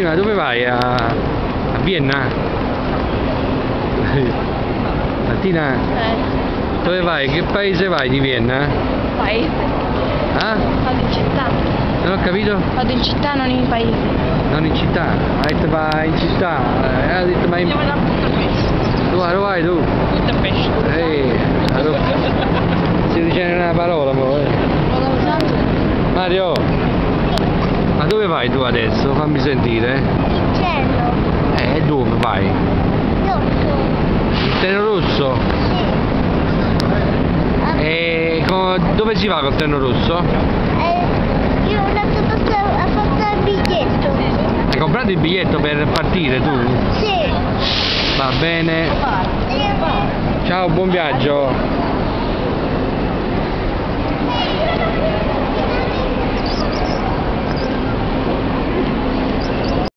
Martina, dove vai? A Vienna? Martina, dove vai? Che paese vai di Vienna? Paese. Ah? Vado in città. Non ho capito? Vado in città, non in paese. Non in città, ha detto vai in città, ha detto ma in... Andiamo da Budapest. Dove vai tu? Budapest. Allora, stai dicendo una parola, mo, Vado a Los Angeles. Mario, ma dove vai tu adesso? Fammi sentire. Il cielo. Dove vai? Rosso. Il treno rosso? Sì. E dove si va col treno rosso? Io ho andato a passare il biglietto. Hai comprato il biglietto per partire tu? Sì. Va bene. Ciao, buon viaggio.